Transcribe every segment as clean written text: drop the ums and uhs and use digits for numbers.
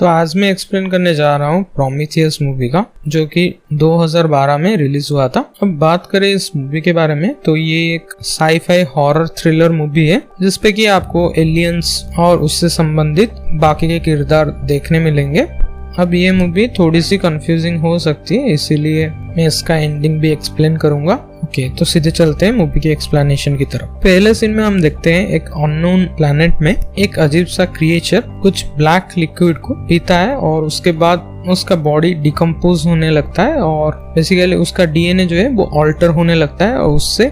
तो आज मैं एक्सप्लेन करने जा रहा हूँ प्रोमीथियस मूवी का, जो कि 2012 में रिलीज हुआ था। अब बात करें इस मूवी के बारे में तो ये एक साई-फाई हॉरर थ्रिलर मूवी है जिसपे कि आपको एलियंस और उससे संबंधित बाकी के किरदार देखने मिलेंगे। अब ये मूवी थोड़ी सी कंफ्यूजिंग हो सकती है, इसीलिए मैं इसका एंडिंग भी एक्सप्लेन करूंगा। ओके, तो सीधे चलते हैं मूवी के एक्सप्लेनेशन की तरफ। पहले सीन में हम देखते हैं एक अननोन प्लैनेट में एक अजीब सा क्रिएचर कुछ ब्लैक लिक्विड को पीता है और उसके बाद उसका बॉडी डिकम्पोज होने लगता है और बेसिकली उसका डीएनए जो है वो ऑल्टर होने लगता है और उससे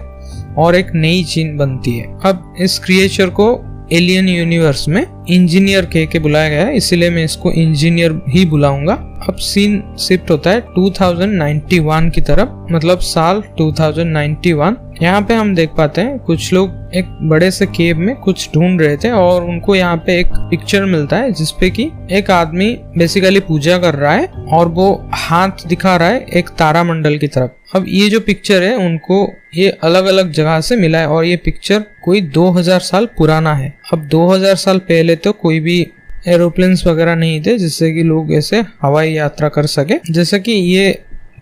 और एक नई जीन बनती है। अब इस क्रिएचर को एलियन यूनिवर्स में इंजीनियर कह के बुलाया गया है, इसीलिए मैं इसको इंजीनियर ही बुलाऊंगा। अब सीन शिफ्ट होता है 2091 की तरफ, मतलब साल 2091। यहाँ पे हम देख पाते हैं कुछ लोग एक बड़े से केव में कुछ ढूंढ रहे थे और उनको यहाँ पे एक पिक्चर मिलता है जिसपे कि एक आदमी बेसिकली पूजा कर रहा है और वो हाथ दिखा रहा है एक तारामंडल की तरफ। अब ये जो पिक्चर है उनको ये अलग अलग जगह से मिला है और ये पिक्चर कोई 2000 साल पुराना है। अब 2000 साल पहले तो कोई भी एरोप्लेन्स वगैरह नहीं थे जिससे कि लोग ऐसे हवाई यात्रा कर सके। जैसे कि ये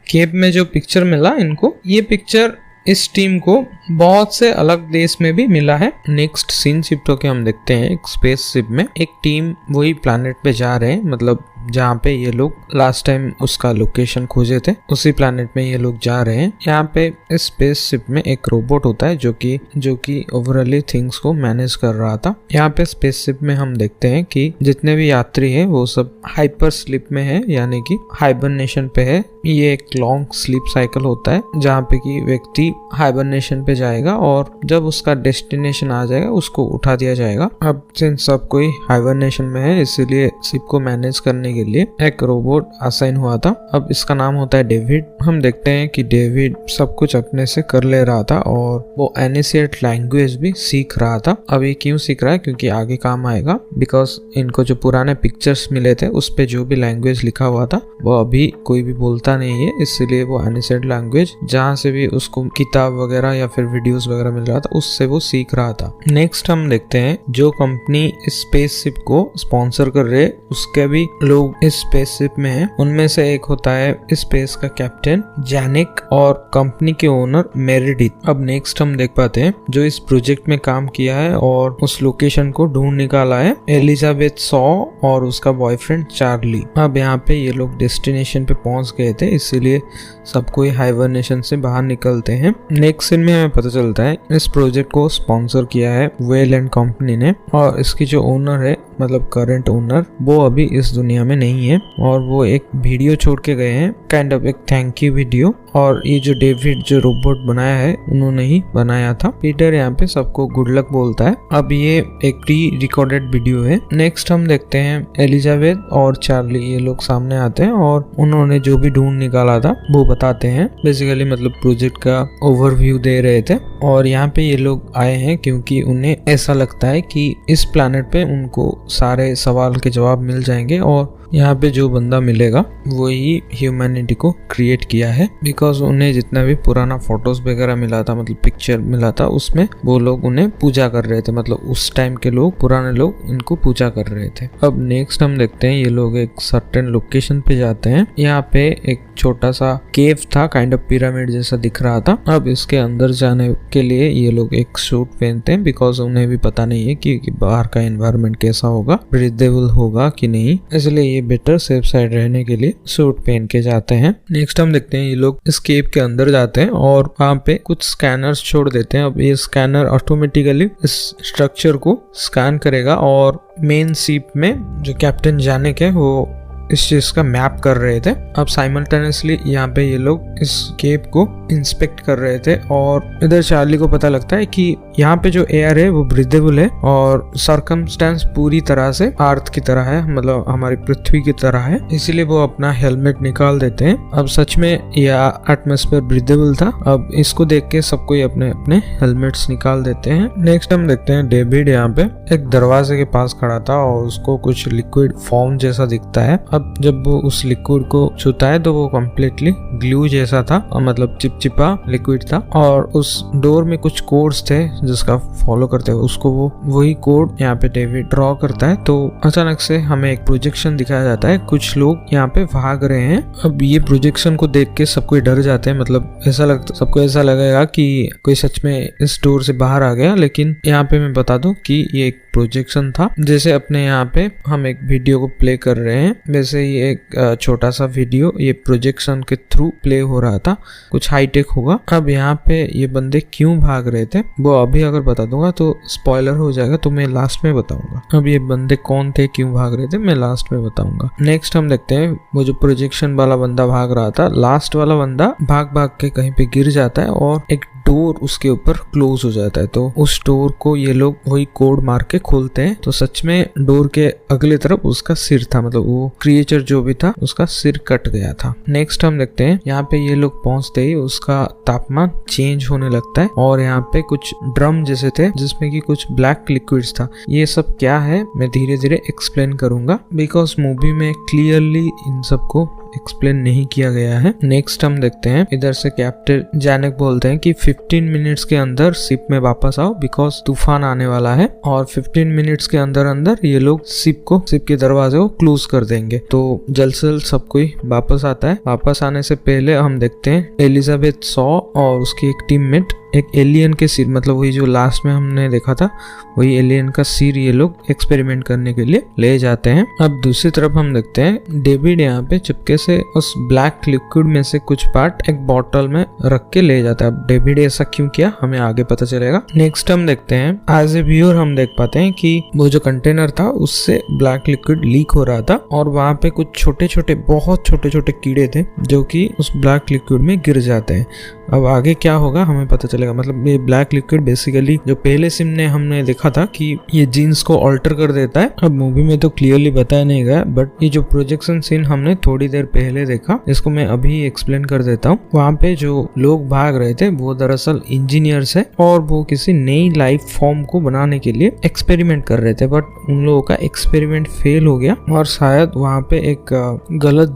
केप में जो पिक्चर मिला इनको, ये पिक्चर इस टीम को बहुत से अलग देश में भी मिला है। नेक्स्ट सीन शिफ्ट होके हम देखते हैं एक स्पेस शिप में एक टीम वही प्लैनेट पे जा रहे हैं, मतलब जहाँ पे ये लोग लास्ट टाइम उसका लोकेशन खोजे थे उसी प्लैनेट में ये लोग जा रहे हैं। यहाँ पे इस स्पेस शिप में एक रोबोट होता है जो कि ओवरऑली थिंग्स को मैनेज कर रहा था। यहाँ पे स्पेस शिप में हम देखते हैं कि जितने भी यात्री हैं वो सब हाइपर स्लीप में है, यानी कि हाइबरनेशन पे है। ये एक लॉन्ग स्लीप साइकिल होता है जहाँ पे कि व्यक्ति हाइबरनेशन पे जाएगा और जब उसका डेस्टिनेशन आ जाएगा उसको उठा दिया जाएगा। अब सिंस सब कोई हाइबरनेशन में है इसीलिए शिप को मैनेज करने के लिए एक रोबोट असाइन हुआ था। अब इसका नाम होता है डेविड। हम देखते हैं कि डेविड सब कुछ अपने से कर ले रहा था और वो एनिशिएट लैंग्वेज भी सीख रहा था। अब ये क्यों सीख रहा है, क्योंकि आगे काम आएगा। बिकॉज इनको जो पुराने पिक्चर्स मिले थे उस पे जो भी लैंग्वेज लिखा हुआ था वो अभी कोई भी बोलता नहीं है, इसलिए वो एनिशिएट लैंग्वेज जहाँ से भी उसको किताब वगैरह या फिर वीडियोस वगैरह मिल रहा था उससे वो सीख रहा था। नेक्स्ट हम देखते हैं जो कंपनी इस स्पेसशिप को स्पॉन्सर कर रहे उसके भी लोग इस स्पेसशिप में हैं। उनमें से एक होता है स्पेस का कैप्टन जैनिक और कंपनी के ओनर मेरिडिथ। अब नेक्स्ट हम देख पाते हैं जो इस प्रोजेक्ट में काम किया है और उस लोकेशन को ढूंढ निकाला है एलिजाबेथ सॉ और उसका बॉयफ्रेंड चार्ली। अब यहाँ पे ये लोग डेस्टिनेशन पे पहुंच गए थे, इसीलिए सब कोई हाइबरनेशन से बाहर निकलते हैं। नेक्स्ट सीन में हमें पता चलता है इस प्रोजेक्ट को स्पॉन्सर किया है वेल एंड कंपनी ने और इसकी जो ओनर है, मतलब करंट ओनर, वो अभी इस दुनिया में नहीं है और वो एक वीडियो छोड़ के गए हैं, काइंड ऑफ एक थैंक यू वीडियो। और ये जो डेविड जो रोबोट बनाया है उन्होंने ही बनाया था। पीटर यहाँ पे सबको गुड लक बोलता है। अब ये एक प्री रिकॉर्डेड वीडियो है। नेक्स्ट हम देखते हैं एलिजाबेथ और चार्ली, ये लोग सामने आते हैं और उन्होंने जो भी ढूंढ निकाला था वो बताते हैं। बेसिकली मतलब प्रोजेक्ट का ओवरव्यू दे रहे थे और यहाँ पे ये लोग आए हैं क्योंकि उन्हें ऐसा लगता है कि इस प्लैनेट पे उनको सारे सवाल के जवाब मिल जाएंगे और यहाँ पे जो बंदा मिलेगा वही ह्यूमैनिटी को क्रिएट किया है। बिकॉज उन्हें जितना भी पुराना फोटोज वगैरह मिला था, मतलब पिक्चर मिला था, उसमें वो लोग उन्हें पूजा कर रहे थे, मतलब उस टाइम के लोग, पुराने लोग इनको पूजा कर रहे थे। अब नेक्स्ट हम देखते हैं ये लोग एक सर्टेन लोकेशन पे जाते हैं। यहाँ पे एक छोटा सा केव था, काइंड ऑफ पिरामिड जैसा दिख रहा था। अब इसके अंदर जाने के लिए ये लोग एक सूट पहनते हैं बिकॉज उन्हें भी पता नहीं है कि बाहर का एनवायरनमेंट कैसा होगा, ब्रीदेबल होगा कि नहीं, इसलिए बेटर सेफ साइड रहने के लिए सूट पहन के जाते हैं। नेक्स्ट हम देखते हैं ये लोग इस केव के अंदर जाते हैं और वहाँ पे कुछ स्कैनर्स छोड़ देते हैं। अब ये स्कैनर ऑटोमेटिकली इस स्ट्रक्चर को स्कैन करेगा और मेन शिप में जो कैप्टन जैनिक है वो इस चीज का मैप कर रहे थे। अब साइमल्टेनियसली यहाँ पे ये लोग इस केव को इंस्पेक्ट कर रहे थे और इधर चार्ली को पता लगता है कि यहाँ पे जो एयर है वो ब्रीदेबल है और सर्कमस्टेंस पूरी तरह से अर्थ की तरह है, मतलब हमारी पृथ्वी की तरह है, इसीलिए वो अपना हेलमेट निकाल देते हैं। अब सच में यह एटमॉस्फेयर ब्रीदेबल था। अब इसको देख के सब कोई अपने अपने हेलमेट्स निकाल देते हैं। नेक्स्ट हम देखते हैं डेविड यहाँ पे एक दरवाजे के पास खड़ा था और उसको कुछ लिक्विड फॉर्म जैसा दिखता है। अब जब वो उस लिक्विड को छूता है तो वो कम्प्लीटली ग्लू जैसा था, मतलब चिपचिपा लिक्विड था, और उस डोर में कुछ कोड्स थे जिसका फॉलो करते हुए उसको वो वही कोड यहाँ पे डेविड ड्रॉ करता है। तो अचानक से हमें एक प्रोजेक्शन दिखाया जाता है, कुछ लोग यहाँ पे भाग रहे हैं। अब ये प्रोजेक्शन को देख के सब कोई डर जाते हैं, मतलब सबको ऐसा लगेगा कि कोई सच में इस डोर से बाहर आ गया। लेकिन यहाँ पे मैं बता दूं कि ये एक प्रोजेक्शन था। जैसे अपने यहाँ पे हम एक वीडियो को प्ले कर रहे हैं, वैसे ही एक छोटा सा वीडियो ये प्रोजेक्शन के थ्रू प्ले हो रहा था। कुछ हाईटेक होगा। अब यहाँ पे ये बंदे क्यों भाग रहे थे वो अभी अगर बता दूंगा तो स्पॉइलर हो जाएगा, तो मैं लास्ट में बताऊंगा। अब ये बंदे कौन थे, क्यों भाग रहे थे, मैं लास्ट में बताऊंगा। नेक्स्ट हम देखते हैं वो जो प्रोजेक्शन वाला बंदा भाग रहा था, लास्ट वाला बंदा भाग भाग के कहीं पे गिर जाता है और एक डोर उसके ऊपर क्लोज हो जाता है। तो उस डोर को ये लोग वही कोड मार के खोलते हैं, तो सच में डोर के अगले तरफ उसका सिर था, मतलब वो क्रिएचर जो भी था उसका सिर कट गया था। नेक्स्ट हम देखते हैं यहाँ पे ये लोग पहुंचते ही उसका तापमान चेंज होने लगता है और यहाँ पे कुछ ड्रम जैसे थे जिसमें कि कुछ ब्लैक लिक्विड्स था। ये सब क्या है मैं धीरे धीरे एक्सप्लेन करूंगा, बिकॉज मूवी में क्लियरली इन सबको एक्सप्लेन नहीं किया गया है। नेक्स्ट हम देखते हैं इधर से कैप्टन जैनक बोलते हैं कि 15 मिनट्स के अंदर शिप में वापस आओ बिकॉज तूफान आने वाला है, और 15 मिनट्स के अंदर अंदर ये लोग शिप के दरवाजे को क्लोज कर देंगे। तो जल्द से जल्द सब कोई वापस आता है। वापस आने से पहले हम देखते हैं एलिजाबेथ सॉ और उसकी एक टीममेट एक एलियन के सिर, मतलब वही जो लास्ट में हमने देखा था वही एलियन का सिर ये लोग एक्सपेरिमेंट करने के लिए ले जाते हैं। अब दूसरी तरफ हम देखते हैं डेविड यहाँ पे चुपके से उस ब्लैक लिक्विड में से कुछ पार्ट एक बॉटल में रख के ले जाता है। अब डेविड ऐसा क्यों किया हमें आगे पता चलेगा। नेक्स्ट हम देखते हैं एज ए व्यूअर हम देख पाते हैं कि वो जो कंटेनर था उससे ब्लैक लिक्विड लीक हो रहा था और वहाँ पे कुछ बहुत छोटे छोटे कीड़े थे जो कि उस ब्लैक लिक्विड में गिर जाते हैं। अब आगे क्या होगा हमें पता चलेगा। मतलब ये ब्लैक लिक्विड बेसिकली जो पहले सीन में हमने देखा था कि ये जीन्स को ऑल्टर कर देता है। अब मूवी में तो क्लियरली बताया नहीं गया, बट ये जो प्रोजेक्शन सीन हमने थोड़ी देर पहले देखा इसको मैं अभी एक्सप्लेन कर देता हूँ। वहाँ पे जो लोग भाग रहे थे वो दरअसल इंजीनियर्स है और वो किसी नई लाइफ फॉर्म को बनाने के लिए एक्सपेरिमेंट कर रहे थे, बट उन लोगों का एक्सपेरिमेंट फेल हो गया और शायद वहाँ पे एक गलत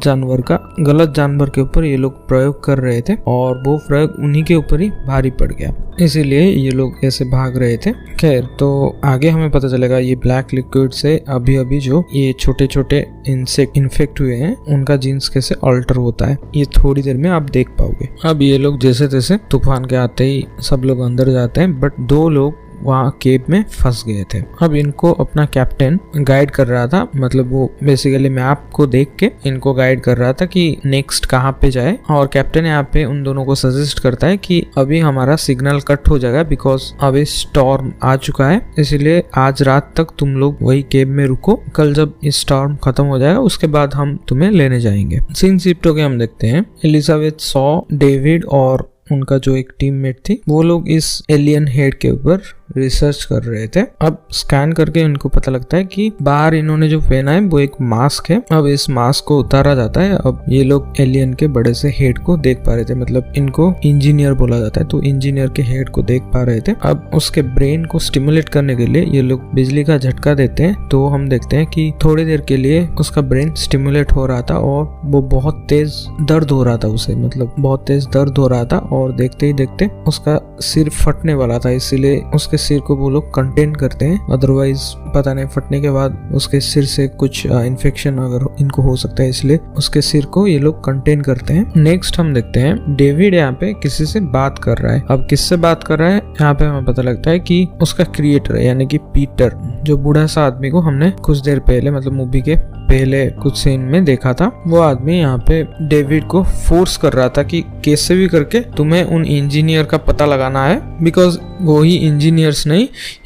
जानवर के ऊपर ये लोग प्रयोग कर रहे थे और वो प्रयोग उन्हीं के ऊपर ही भारी पड़ गया, इसीलिए ये लोग ऐसे भाग रहे थे। खैर तो आगे हमें पता चलेगा ये ब्लैक लिक्विड से अभी जो ये छोटे छोटे इंसेक्ट इन्फेक्ट हुए हैं उनका जीन्स कैसे अल्टर होता है ये थोड़ी देर में आप देख पाओगे। अब ये लोग जैसे तैसे तूफान के आते ही सब लोग अंदर जाते हैं, बट 2 लोग वहाँ केव में फंस गए थे। अब इनको अपना कैप्टन गाइड कर रहा था, मतलब वो बेसिकली मैप को देख के इनको गाइड कर रहा था कि नेक्स्ट कहाँ पे जाए। और कैप्टन यहाँ पे उन दोनों को सजेस्ट करता है कि अभी हमारा सिग्नल कट हो जाएगा बिकॉज अभी स्टॉर्म आ चुका है, इसलिए आज रात तक तुम लोग वही केव में रुको, कल जब स्टॉर्म खत्म हो जाएगा उसके बाद हम तुम्हें लेने जाएंगे। सीन शिफ्ट होके हम देखते हैं एलिजाबेथ सॉ, डेविड और उनका जो एक टीममेट थी वो लोग इस एलियन हेड के ऊपर रिसर्च कर रहे थे। अब स्कैन करके इनको पता लगता है कि बाहर इन्होंने जो पहना है वो एक मास्क है। अब इस मास्क को उतारा जाता है। अब ये लोग एलियन के बड़े से हेड को देख पा रहे थे, मतलब इनको इंजीनियर बोला जाता है, तो इंजीनियर के हेड को देख पा रहे थे। अब उसके ब्रेन को स्टिमुलेट करने के लिए ये लोग बिजली का झटका देते हैं, तो हम देखते हैं कि थोड़ी देर के लिए उसका ब्रेन स्टिमुलेट हो रहा था और वो बहुत तेज दर्द हो रहा था उसे, मतलब बहुत तेज दर्द हो रहा था और देखते ही देखते उसका सिर फटने वाला था, इसीलिए उसके सिर को वो लोग कंटेन करते हैं। अदरवाइज पता नहीं फटने के बाद उसके सिर से कुछ इन्फेक्शन अगर इनको हो सकता है, इसलिए उसके सिर को ये लोग कंटेन करते हैं। नेक्स्ट हम देखते हैं डेविड यहाँ पे किसी से बात कर रहा है। अब किससे बात कर रहा है यहाँ पे हमें पता लगता है कि उसका क्रिएटर यानी कि पीटर, जो बूढ़ा सा आदमी को हमने कुछ देर पहले मतलब मूवी के पहले कुछ सीन में देखा था, वो आदमी यहाँ पे डेविड को फोर्स कर रहा था कि कैसे भी करके तुम्हें उन इंजीनियर का पता लगाना है, बिकॉज वो ही इंजीनियर्स ने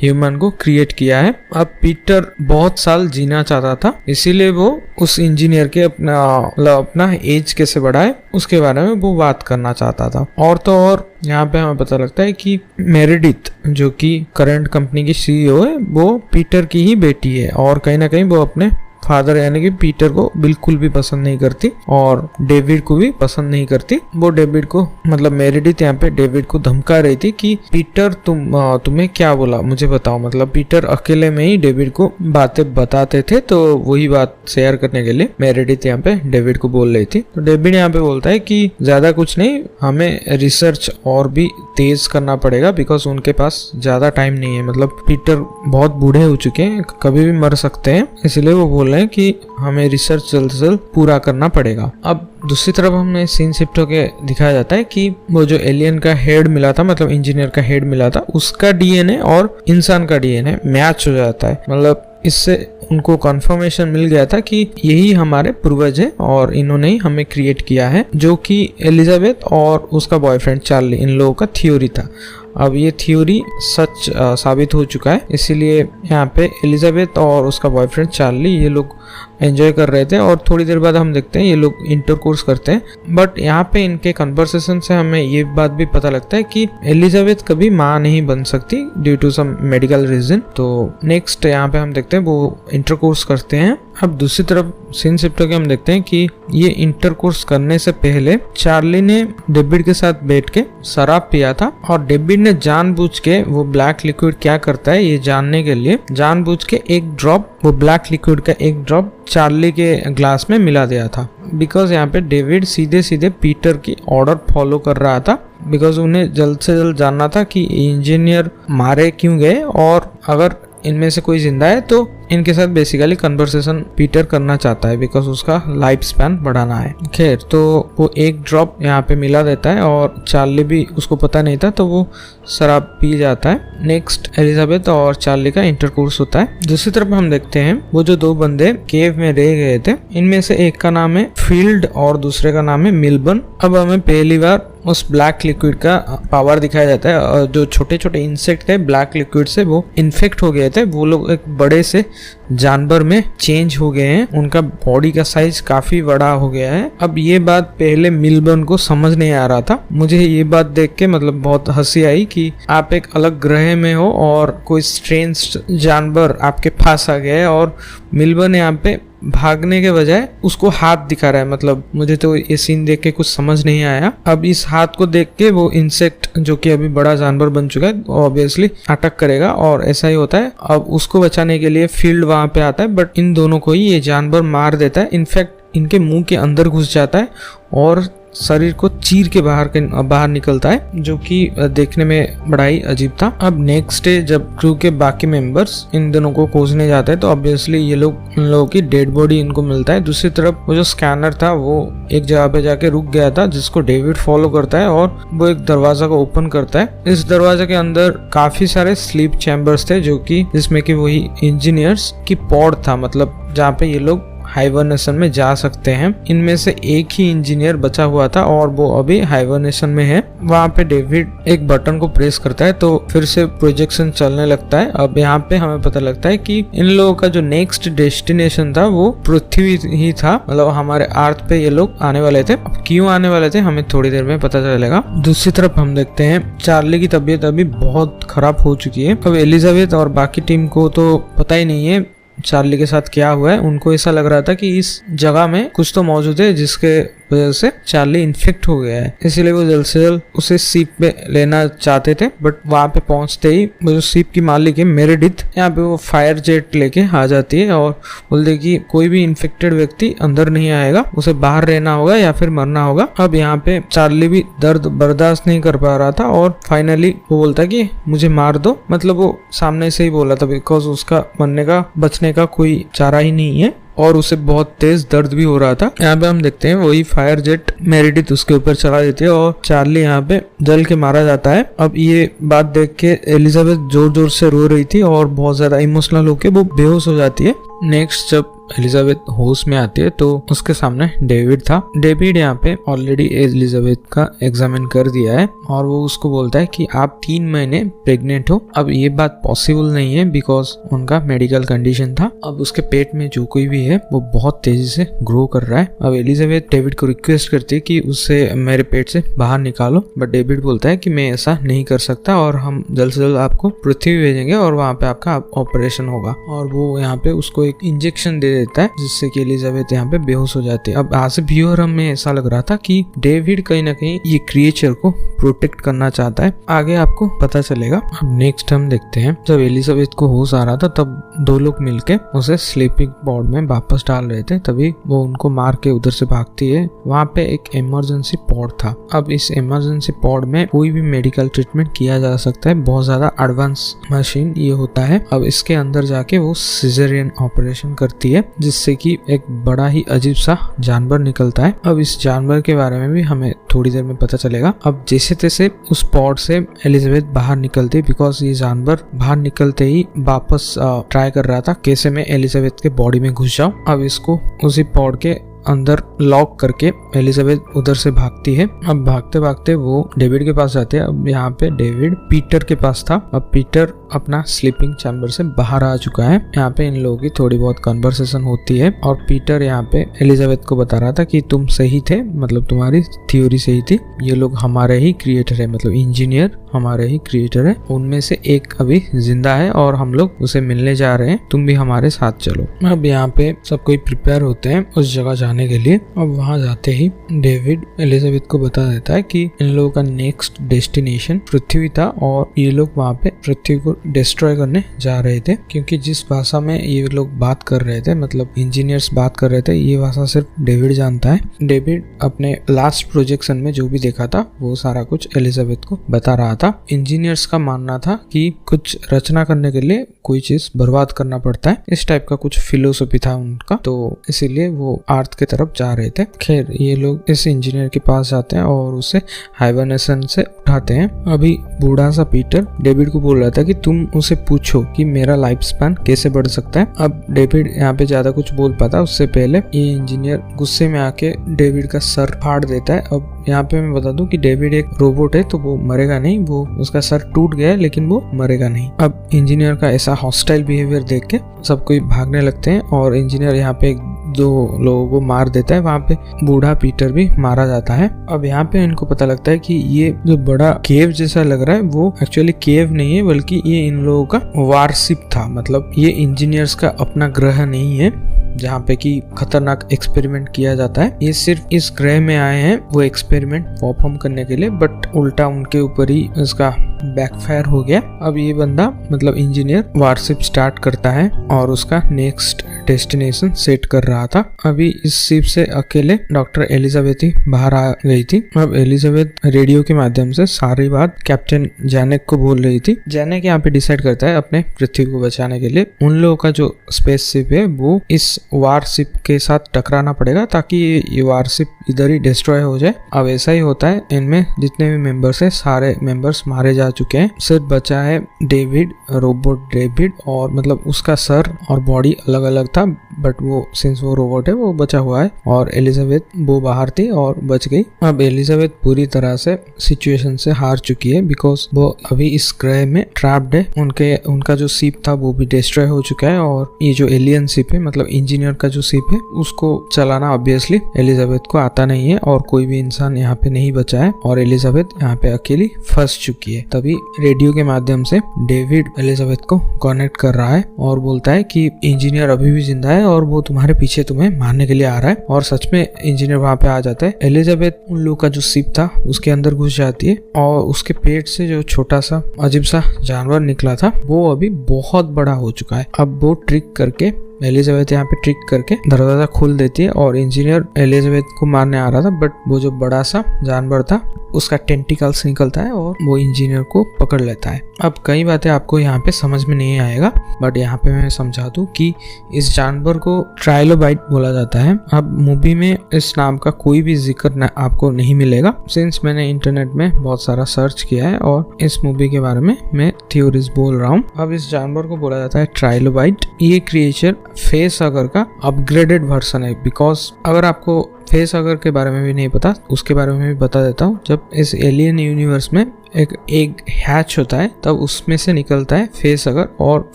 ह्यूमन को क्रिएट किया है। अब पीटर बहुत साल जीना चाहता था, इसीलिए वो उस इंजीनियर के अपना एज कैसे बढ़ाए उसके बारे में वो बात करना चाहता था। और तो और यहाँ पे हमें पता लगता है कि मेरेडिथ जो कि करंट कंपनी की CEO है वो पीटर की ही बेटी है और कहीं ना कहीं वो अपने फादर यानी कि पीटर को बिल्कुल भी पसंद नहीं करती और डेविड को भी पसंद नहीं करती। वो डेविड को मतलब मेरेडिथ यहाँ पे डेविड को धमका रही थी कि पीटर तुम्हें क्या बोला मुझे बताओ। मतलब पीटर अकेले में ही डेविड को बातें बताते थे, तो वही बात शेयर करने के लिए मेरेडिथ यहाँ पे डेविड को बोल रही थी। तो डेविड यहाँ पे बोलता है कि ज्यादा कुछ नहीं, हमें रिसर्च और भी तेज करना पड़ेगा बिकॉज उनके पास ज्यादा टाइम नहीं है। मतलब पीटर बहुत बूढ़े हो चुके हैं, कभी भी मर सकते हैं, इसलिए वो बोल रहे हैं कि हमें रिसर्च जल्द से जल्द पूरा करना पड़ेगा। अब दूसरी तरफ हमें सीन शिफ्ट होके दिखाया जाता है कि वो जो एलियन का हेड मिला था, मतलब इंजीनियर का हेड मिला था, उसका डीएनए और इंसान का डीएनए मैच हो जाता है। मतलब इससे उनको कंफर्मेशन मिल गया था कि यही हमारे पूर्वज है और इन्होंने ही हमें क्रिएट किया है, जो कि एलिजाबेथ और उसका बॉयफ्रेंड चार्ली इन लोगों का थ्योरी था। अब ये थ्योरी सच साबित हो चुका है, इसीलिए यहाँ पे एलिजाबेथ और उसका बॉयफ्रेंड चार्ली ये लोग एंजॉय कर रहे थे और थोड़ी देर बाद हम देखते हैं ये लोग इंटरकोर्स करते हैं। बट यहाँ पे इनके कन्वर्सेशन से हमें ये बात भी पता लगता है कि एलिजाबेथ कभी माँ नहीं बन सकती due to some medical reason. तो नेक्स्ट यहाँ पे हम देखते हैं वो इंटरकोर्स करते हैं। अब दूसरी तरफ सीन शिफ्ट होकर हम देखते हैं कि ये इंटरकोर्स करने से पहले चार्ली ने डेविड के साथ बैठ के शराब पिया था और डेविड ने जानबूझ के वो ब्लैक लिक्विड क्या करता है ये जानने के लिए जानबूझ के एक ड्रॉप, वो ब्लैक लिक्विड का एक ड्रॉप चार्ली के ग्लास में मिला दिया था। बिकॉज यहाँ पे डेविड सीधे सीधे पीटर की ऑर्डर फॉलो कर रहा था, बिकॉज उन्हें जल्द से जल्द जानना था कि इंजीनियर मारे क्यों गए और अगर इनमें से कोई जिंदा है तो इनके साथ बेसिकली कन्वर्सेशन पीटर करना चाहता है बिकॉज उसका लाइफ स्पैन बढ़ाना है। खैर, तो वो एक ड्रॉप यहाँ पे मिला देता है और चार्ली भी उसको पता नहीं था, तो वो शराब पी जाता है। नेक्स्ट एलिजाबेथ और चार्ली का इंटरकोर्स होता है। दूसरी तरफ हम देखते हैं वो जो दो बंदे केव में रह गए थे, इनमें से एक का नाम है फील्ड और दूसरे का नाम है मिलबर्न। अब हमें पहली बार उस ब्लैक लिक्विड का पावर दिखाया जाता है और जो छोटे छोटे इंसेक्ट थे ब्लैक लिक्विड से वो इन्फेक्ट हो गए थे, वो लोग एक बड़े से जानवर में चेंज हो गए हैं, उनका बॉडी का साइज काफी बड़ा हो गया है। अब ये बात पहले मिलबर्न को समझ नहीं आ रहा था। मुझे ये बात देख के मतलब बहुत हंसी आई कि आप एक अलग ग्रह में हो और कोई स्ट्रेंज जानवर आपके पास आ गया है और मिलबर्न यहाँ पे भागने के बजाय उसको हाथ दिखा रहा है। मतलब मुझे तो ये सीन देख के कुछ समझ नहीं आया। अब इस हाथ को देख के वो इंसेक्ट जो कि अभी बड़ा जानवर बन चुका है ऑब्वियसली अटैक करेगा और ऐसा ही होता है। अब उसको बचाने के लिए फील्ड वहां पे आता है, बट इन दोनों को ही ये जानवर मार देता है। इनफैक्ट इनके मुंह के अंदर घुस जाता है और शरीर को चीर के बाहर निकलता है, जो कि देखने में बड़ा ही अजीब था। अब नेक्स्ट डे जब क्रू के बाकी मेंबर्स इन दोनों को खोजने जाते हैं तो ऑब्वियसली ये लोग उन लोगों की डेड बॉडी इनको मिलता है। दूसरी तरफ वो जो स्कैनर था वो एक जगह पे जाके रुक गया था, जिसको डेविड फॉलो करता है और वो एक दरवाजा को ओपन करता है। इस दरवाजे के अंदर काफी सारे स्लीप चैम्बर्स थे, जो कि जिसमें कि वही इंजीनियर्स की पॉड था, मतलब जहाँ पे ये लोग हाइबरनेशन में जा सकते हैं। इनमें से एक ही इंजीनियर बचा हुआ था और वो अभी हाइबरनेशन में है। वहाँ पे डेविड एक बटन को प्रेस करता है तो फिर से प्रोजेक्शन चलने लगता है। अब यहाँ पे हमें पता लगता है कि इन लोगों का जो नेक्स्ट डेस्टिनेशन था वो पृथ्वी ही था, मतलब हमारे अर्थ पे ये लोग आने वाले थे। अब क्यों आने वाले थे हमें थोड़ी देर में पता चलेगा। दूसरी तरफ हम देखते हैं चार्ली की तबीयत अभी बहुत खराब हो चुकी है। अब एलिजाबेथ और बाकी टीम को तो पता ही नहीं है चार्ली के साथ क्या हुआ है। उनको ऐसा लग रहा था कि इस जगह में कुछ तो मौजूद है जिसके वजह से चार्ली इन्फेक्ट हो गया है, इसीलिए वो जल्द से जल्द उसे सीप पे लेना चाहते थे। बट वहां पे पहुंचते ही वो जो सीप की मालिक है मेरेडिथ, यहाँ पे वो फायर जेट लेके आ जाती है और बोलते कि कोई भी इन्फेक्टेड व्यक्ति अंदर नहीं आएगा, उसे बाहर रहना होगा या फिर मरना होगा। अब यहाँ पे चार्ली भी दर्द बर्दाश्त नहीं कर पा रहा था और फाइनली वो बोलता कि मुझे मार दो। मतलब वो सामने से ही बोला था बिकॉज उसका मरने का बचने का कोई चारा ही नहीं है और उसे बहुत तेज दर्द भी हो रहा था। यहाँ पे हम देखते हैं वही फायर जेट मेरेडिथ उसके ऊपर चला देती है और चार्ली यहाँ पे जल के मारा जाता है। अब ये बात देख के एलिजाबेथ जोर जोर से रो रही थी और बहुत ज्यादा इमोशनल होके वो बेहोश हो जाती है। नेक्स्ट जब एलिजाबेथ होश में आती है तो उसके सामने डेविड था। डेविड यहाँ पे ऑलरेडी एलिजाबेथ का एग्जामिन कर दिया है और वो उसको बोलता है कि आप 3 महीने प्रेग्नेंट हो। अब ये बात पॉसिबल नहीं है बिकॉज उनका मेडिकल कंडीशन था। अब उसके पेट में जो कोई भी है वो बहुत तेजी से ग्रो कर रहा है। अब एलिजाबेथ डेविड को रिक्वेस्ट करती है कि उससे मेरे पेट से बाहर निकालो, बट डेविड बोलता है कि मैं ऐसा नहीं कर सकता और हम जल्द से जल्द आपको पृथ्वी भेजेंगे और वहाँ पे आपका ऑपरेशन होगा। और वो यहाँ पे उसको एक इंजेक्शन दे देता है जिससे कि एलिजाबेथ यहाँ पे बेहोश हो जाती है। अब एज ए व्यूअर हमें ऐसा लग रहा था कि डेविड कहीं ना कहीं ये क्रिएचर को प्रोटेक्ट करना चाहता है, आगे आपको पता चलेगा। अब नेक्स्ट हम देखते हैं जब एलिजाबेथ को होश आ रहा था तब दो लोग मिलके उसे स्लीपिंग पॉड में वापस डाल रहे थे, तभी वो उनको मार के उधर से भागती है। वहाँ पे एक इमरजेंसी पॉड था। अब इस इमरजेंसी पॉड में कोई भी मेडिकल ट्रीटमेंट किया जा सकता है, बहुत ज्यादा एडवांस मशीन ये होता है। अब इसके अंदर जाके वो सिजेरियन ऑपरेशन करती है जिससे कि एक बड़ा ही अजीब सा जानवर निकलता है। अब इस जानवर के बारे में भी हमें थोड़ी देर में पता चलेगा। अब जैसे तैसे उस पॉड से एलिजाबेथ बाहर निकलती, बिकॉज ये जानवर बाहर निकलते ही वापस ट्राई कर रहा था कैसे मैं एलिजाबेथ के बॉडी में घुस जाऊं। अब इसको उसी पॉड के अंदर लॉक करके एलिजाबेथ उधर से भागती है। अब भागते भागते वो डेविड के पास जाते हैं। अब यहाँ पे डेविड पीटर के पास था। अब पीटर अपना स्लीपिंग चैम्बर से बाहर आ चुका है। यहाँ पे इन लोगों की थोड़ी बहुत कन्वर्सेशन होती है और पीटर यहाँ पे एलिजाबेथ को बता रहा था कि तुम सही थे, मतलब तुम्हारी थ्योरी सही थी, ये लोग हमारे ही क्रिएटर है, मतलब इंजीनियर हमारे ही क्रिएटर है, उनमें से एक अभी जिंदा है और हम लोग उसे मिलने जा रहे हैं, तुम भी हमारे साथ चलो। अब यहाँ पे सब कोई प्रिपेयर होते हैं उस जगह जाने के लिए। अब वहाँ जाते ही डेविड एलिजाबेथ को बता देता है कि इन लोगों का नेक्स्ट डेस्टिनेशन पृथ्वी था और ये लोग वहाँ पे पृथ्वी को डिस्ट्रॉय करने जा रहे थे, क्योंकि जिस भाषा में ये लोग बात कर रहे थे, मतलब इंजीनियर्स बात कर रहे थे, ये भाषा सिर्फ डेविड जानता है। डेविड अपने लास्ट प्रोजेक्शन में जो भी देखा था वो सारा कुछ एलिजाबेथ को बता रहा था। इंजीनियर्स का मानना था कि कुछ रचना करने के लिए कोई चीज बर्बाद करना पड़ता है, इस टाइप का कुछ फिलोसफी था उनका, तो इसीलिए वो अर्थ की तरफ जा रहे थे। खैर ये लोग इस इंजीनियर के पास जाते हैं और उसे हाइबरनेशन से उठाते हैं। अभी बूढ़ा सा पीटर डेविड को बोल रहा था कि तुम उसे पूछो कि मेरा लाइफ स्पैन कैसे बढ़ सकता है। अब डेविड यहाँ पे ज्यादा कुछ बोल पाता उससे पहले ये इंजीनियर गुस्से में आके डेविड का सर फाड़ देता है। अब यहाँ पे मैं बता दूं कि डेविड एक रोबोट है तो वो मरेगा नहीं, वो उसका सर टूट गया है लेकिन वो मरेगा नहीं। अब इंजीनियर का ऐसा हॉस्टाइल बिहेवियर देख के सब कोई भागने लगते हैं और इंजीनियर यहाँ पे दो लोगों को मार देता है। वहाँ पे बूढ़ा पीटर भी मारा जाता है। अब यहाँ पे इनको पता लगता है कि ये जो बड़ा केव जैसा लग रहा है वो एक्चुअली केव नहीं है, बल्कि ये इन लोगों का वारशिप था, मतलब ये इंजीनियर्स का अपना ग्रह नहीं है जहाँ पे कि खतरनाक एक्सपेरिमेंट किया जाता है। ये सिर्फ इस ग्रह में आए हैं वो एक्सपेरिमेंट परफॉर्म करने के लिए, बट उल्टा उनके ऊपर ही इसका बैकफायर हो गया। अब ये बंदा मतलब इंजीनियर वारशिप स्टार्ट करता है और उसका नेक्स्ट डेस्टिनेशन सेट कर रहा था। अभी इस शिप से अकेले डॉक्टर एलिजाबेथ ही बाहर आ गई थी। अब एलिजाबेथ रेडियो के माध्यम से सारी बात कैप्टन जैनेक को बोल रही थी। जैनेक यहाँ पे डिसाइड करता है अपने पृथ्वी को बचाने के लिए उन लोगों का जो स्पेस शिप है वो इस वारशिप के साथ टकराना पड़ेगा ताकि ये वारशिप इधर ही डिस्ट्रॉय हो जाए। अब ऐसा ही होता है, इनमें जितने भी मेंबर्स है सारे मेंबर्स मारे जा चुके हैं, सिर्फ बचा है डेविड, रोबोट डेविड, और मतलब उसका सर और बॉडी अलग अलग था, बट वो सिंस वो रोबोट है वो बचा हुआ है। और एलिजाबेथ वो बाहर थी और बच गई। अब एलिजाबेथ पूरी तरह से सिचुएशन से हार चुकी है बिकॉज वो अभी इस ग्रह में ट्रैप्ड है। उनका जो शिप था वो भी डिस्ट्रॉय हो चुका है और ये जो एलियन शिप है मतलब इंजीनियर का जो शिप है उसको चलाना ऑब्वियसली एलिजाबेथ को आता नहीं है और कोई भी इंसान यहाँ पे नहीं बचा है और एलिजाबेथ यहाँ पे अकेली फंस चुकी है। तभी रेडियो के माध्यम से डेविड एलिजाबेथ को कनेक्ट कर रहा है और बोलता है कि इंजीनियर अभी भी जिंदा है और वो तुम्हारे पीछे तुम्हें मारने के लिए आ रहा है। और सच में इंजीनियर वहाँ पे आ जाता है। एलिजाबेथ उन लोगों का जो शिप था उसके अंदर घुस जाती है और उसके पेट से जो छोटा सा अजीब सा जानवर निकला था वो अभी बहुत बड़ा हो चुका है। अब वो ट्रिक करके एलिजाबेथ यहाँ पे ट्रिक करके दरवाजा खोल देती है और इंजीनियर एलिजाबेथ को मारने आ रहा था, बट वो जो बड़ा सा जानवर था उसका टेंटिकल्स निकलता है और वो इंजीनियर को पकड़ लेता है। अब कई बातें आपको यहाँ पे समझ में नहीं आएगा, बट यहाँ पे मैं समझा दूं कि इस जानवर को ट्राइलोबाइट बोला जाता है। अब मूवी में इस नाम का कोई भी जिक्र आपको नहीं मिलेगा, सिंस मैंने इंटरनेट में बहुत सारा सर्च किया है और इस मूवी के बारे में मैं थ्योरीज बोल रहा हूँ। अब इस जानवर को बोला जाता है ट्राइलोबाइट। ये क्रिएचर फेस अगर का अपग्रेडेड वर्जन है, बिकॉज अगर आपको फेस अगर के बारे में भी नहीं पता उसके बारे में भी बता देता हूँ। जब इस एलियन यूनिवर्स में एक एग हैच होता है तब उसमें से निकलता है फेस अगर, और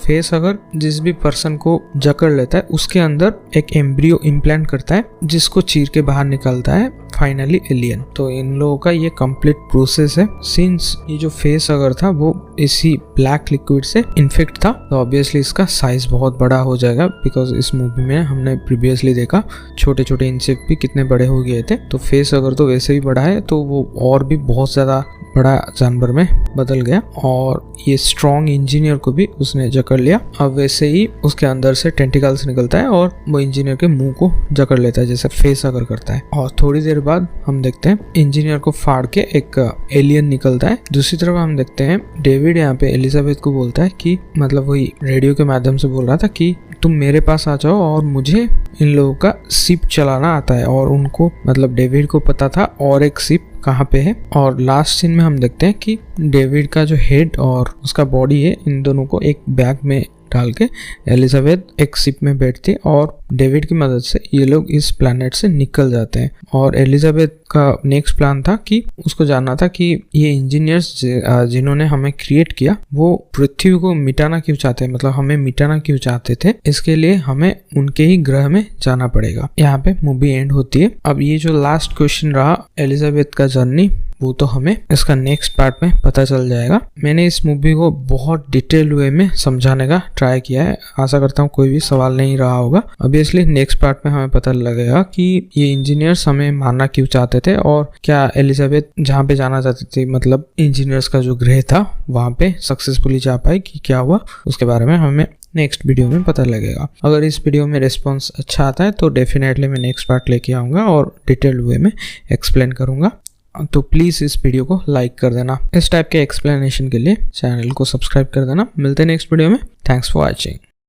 फेस अगर जिस भी पर्सन को जकड़ लेता है उसके अंदर एक एम्ब्रियो इम्प्लांट करता है जिसको चीर के बाहर निकलता है फाइनली एलियन। तो इन लोगों का ये कंप्लीट प्रोसेस है। सिंस ये जो फेस अगर था वो इसी ब्लैक लिक्विड से इन्फेक्ट था, तो ऑब्वियसली इसका साइज बहुत बड़ा हो जाएगा, बिकॉज इस मूवी में हमने प्रीवियसली देखा छोटे छोटे इंसेक्ट भी कितने बड़े हो गए थे। तो फेस अगर तो वैसे ही बड़ा है तो वो और भी बहुत ज्यादा बड़ा जानवर में बदल गया, और ये स्ट्रॉन्ग इंजीनियर को भी उसने जकड़ लिया। अब वैसे ही उसके अंदर से टेंटिकल्स निकलता है और वो इंजीनियर के मुंह को जकड़ लेता है, जैसे फेस अगर करता है। और थोड़ी देर बाद हम देखते हैं इंजीनियर को फाड़ के एक एलियन निकलता है। दूसरी तरफ हम देखते हैं डेविड यहाँ पे एलिजाबेथ को बोलता है कि मतलब वही रेडियो के माध्यम से बोल रहा था कि तुम मेरे पास आ जाओ और मुझे इन लोगों का शिप चलाना आता है। और उनको मतलब डेविड को पता था और एक शिप कहाँ पे है। और लास्ट सीन में हम देखते हैं कि डेविड का जो हेड और उसका बॉडी है, इन दोनों को एक बैग में डाल के एलिजाबेथ एक शिप में बैठती है और डेविड की मदद से ये लोग इस प्लैनेट से निकल जाते हैं। और एलिजाबेथ का नेक्स्ट प्लान था कि उसको जानना था कि ये इंजीनियर्स जिन्होंने हमें क्रिएट किया वो पृथ्वी को मिटाना क्यों चाहते हैं, मतलब हमें मिटाना क्यों चाहते थे। इसके लिए हमें उनके ही ग्रह में जाना पड़ेगा। यहाँ पे मूवी एंड होती है। अब ये जो लास्ट क्वेश्चन रहा एलिजाबेथ का जर्नी, वो तो हमें इसका नेक्स्ट पार्ट में पता चल जाएगा। मैंने इस मूवी को बहुत डिटेल वे में समझाने का ट्राई किया है, आशा करता हूँ कोई भी सवाल नहीं रहा होगा। ऑब्वियसली नेक्स्ट पार्ट में हमें पता लगेगा कि ये इंजीनियर्स हमें मारना क्यों चाहते थे और क्या एलिजाबेथ जहाँ पे जाना चाहती थी, मतलब इंजीनियर्स का जो ग्रह था वहाँ पे सक्सेसफुली जा पाई कि क्या हुआ, उसके बारे में हमें नेक्स्ट वीडियो में पता लगेगा। अगर इस वीडियो में रिस्पॉन्स अच्छा आता है तो डेफिनेटली मैं नेक्स्ट पार्ट लेके आऊँगा और डिटेल्ड वे में एक्सप्लेन करूँगा। तो प्लीज़ इस वीडियो को लाइक कर देना। इस टाइप के एक्सप्लेनेशन के लिए चैनल को सब्सक्राइब कर देना। मिलते हैं नेक्स्ट वीडियो में। Thanks for watching.